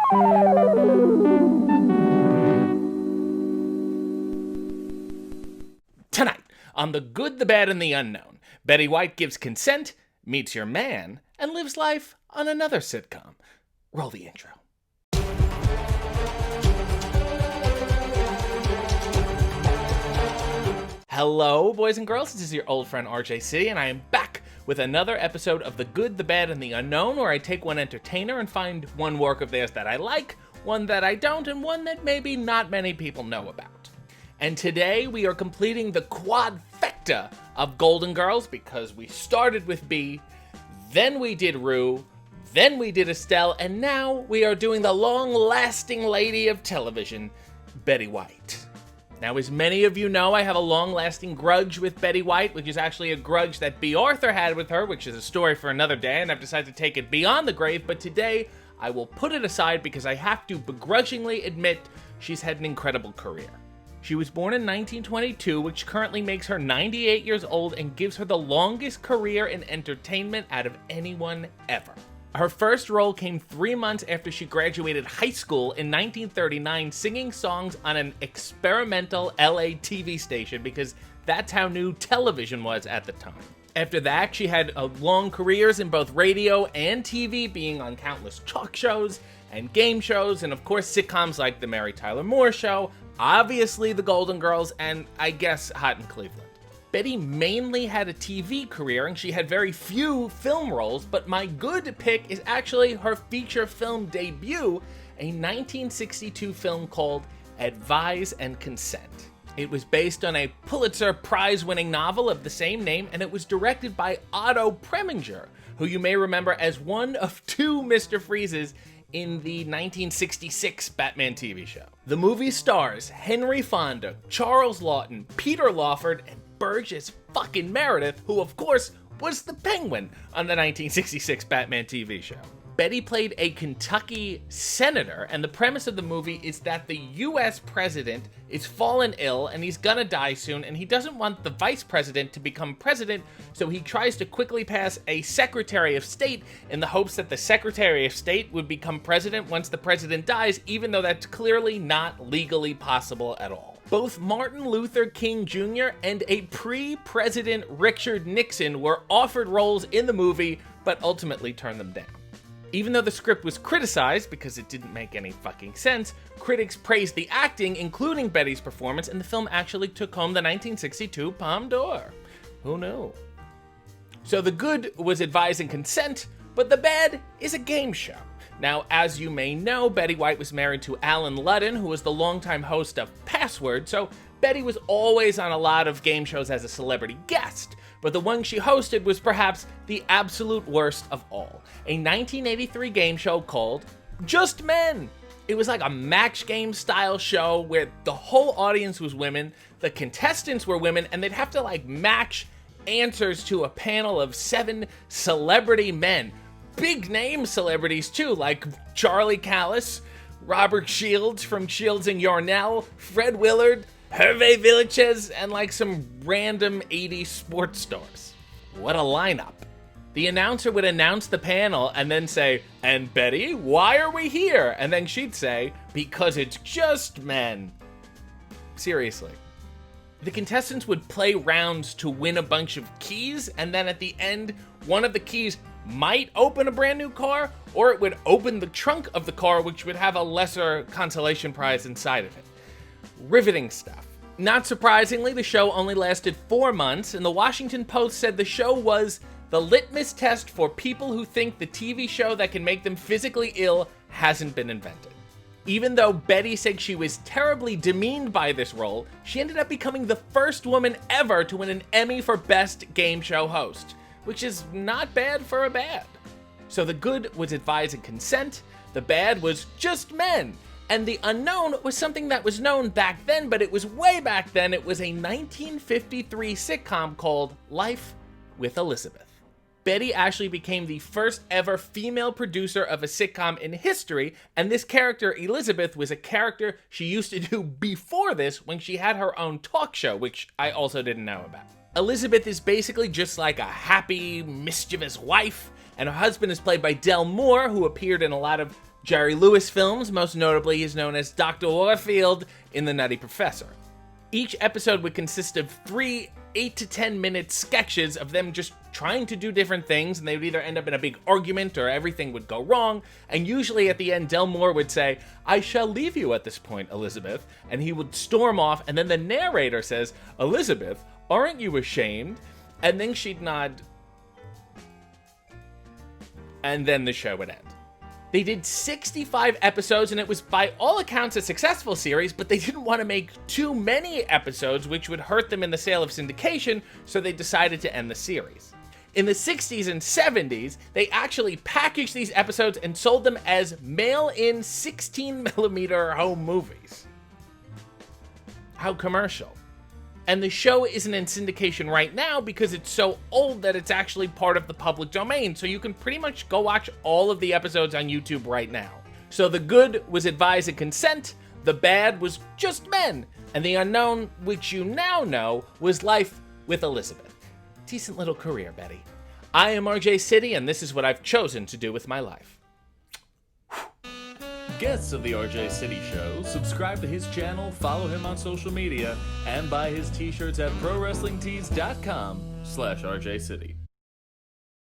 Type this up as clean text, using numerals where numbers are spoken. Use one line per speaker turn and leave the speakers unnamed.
Tonight, on The Good, the Bad, and the Unknown, Betty White gives consent, meets your man, and lives life on another sitcom. Roll the intro. Hello, boys and girls. This is your old friend RJC, and I am back with another episode of The Good, the Bad, and the Unknown, where I take one entertainer and find one work of theirs that I like, one that I don't, and one that maybe not many people know about. And today we are completing the quadfecta of Golden Girls, because we started with B, then we did Rue, then we did Estelle, and now we are doing the long-lasting lady of television, Betty White. Now, as many of you know, I have a long-lasting grudge with Betty White, which is actually a grudge that B. Arthur had with her, which is a story for another day, and I've decided to take it beyond the grave, but today I will put it aside because I have to begrudgingly admit she's had an incredible career. She was born in 1922, which currently makes her 98 years old and gives her the longest career in entertainment out of anyone ever. Her first role came 3 months after she graduated high school in 1939, singing songs on an experimental LA TV station, because that's how new television was at the time. After that, she had long careers in both radio and TV, being on countless talk shows and game shows, and of course sitcoms like The Mary Tyler Moore Show, obviously The Golden Girls, and I guess Hot in Cleveland. Betty mainly had a TV career, and she had very few film roles, but my good pick is actually her feature film debut, a 1962 film called Advise and Consent. It was based on a Pulitzer Prize-winning novel of the same name, and it was directed by Otto Preminger, who you may remember as one of two Mr. Freezes in the 1966 Batman TV show. The movie stars Henry Fonda, Charles Laughton, Peter Lawford, and Burgess fucking Meredith, who of course was the Penguin on the 1966 Batman TV show. Betty played a Kentucky senator, and the premise of the movie is that the US president is fallen ill and he's gonna die soon, and he doesn't want the vice president to become president, so he tries to quickly pass a Secretary of State in the hopes that the Secretary of State would become president once the president dies, even though that's clearly not legally possible at all. Both Martin Luther King Jr. and a pre-president Richard Nixon were offered roles in the movie, but ultimately turned them down. Even though the script was criticized because it didn't make any fucking sense, critics praised the acting, including Betty's performance, and the film actually took home the 1962 Palme d'Or. Who knew? So the good was Advise and Consent, but the bad is a game show. Now, as you may know, Betty White was married to Alan Ludden, who was the longtime host of Password, so Betty was always on a lot of game shows as a celebrity guest. But the one she hosted was perhaps the absolute worst of all, a 1983 game show called Just Men. It was like a Match Game style show where the whole audience was women, the contestants were women, and they'd have to match answers to a panel of 7 celebrity men. Big name celebrities too, like Charlie Callis, Robert Shields from Shields and Yarnell, Fred Willard, Hervé Villachez, and some random 80s sports stars. What a lineup. The announcer would announce the panel and then say, "And Betty, why are we here?" And then she'd say, "Because it's just men." Seriously. The contestants would play rounds to win a bunch of keys, and then at the end, one of the keys might open a brand new car, or it would open the trunk of the car, which would have a lesser consolation prize inside of it. Riveting stuff. Not surprisingly, the show only lasted 4 months, and the Washington Post said the show was the litmus test for people who think the TV show that can make them physically ill hasn't been invented. Even though Betty said she was terribly demeaned by this role, she ended up becoming the first woman ever to win an Emmy for Best Game Show Host, which is not bad for a bad. So the good was Advise and Consent, the bad was Just Men, and the unknown was something that was known back then, but it was way back then. It was a 1953 sitcom called Life with Elizabeth. Betty actually became the first ever female producer of a sitcom in history, and this character, Elizabeth, was a character she used to do before this when she had her own talk show, which I also didn't know about. Elizabeth is basically just like a happy, mischievous wife and her husband is played by Del Moore, who appeared in a lot of Jerry Lewis films. Most notably, he's known as Dr. Warfield in The Nutty Professor. Each episode would consist of 3 8 to 10 minute sketches of them just trying to do different things, and they would either end up in a big argument or everything would go wrong. And usually at the end, Del Moore would say, "I shall leave you at this point, Elizabeth," and he would storm off, and then the narrator says, "Elizabeth, aren't you ashamed?" And then she'd nod, and then the show would end. They did 65 episodes, and it was by all accounts a successful series, but they didn't want to make too many episodes, which would hurt them in the sale of syndication, so they decided to end the series. In the 60s and 70s, they actually packaged these episodes and sold them as mail-in 16mm home movies. How commercial. And the show isn't in syndication right now because it's so old that it's actually part of the public domain, so you can pretty much go watch all of the episodes on YouTube right now. So the good was Advise and Consent, the bad was Just Men, and the unknown, which you now know, was Life with Elizabeth. Decent little career, Betty. I am RJ City, and this is what I've chosen to do with my life.
Guests of the RJ City Show, subscribe to his channel, follow him on social media, and buy his t-shirts at prowrestlingtees.com/RJ City.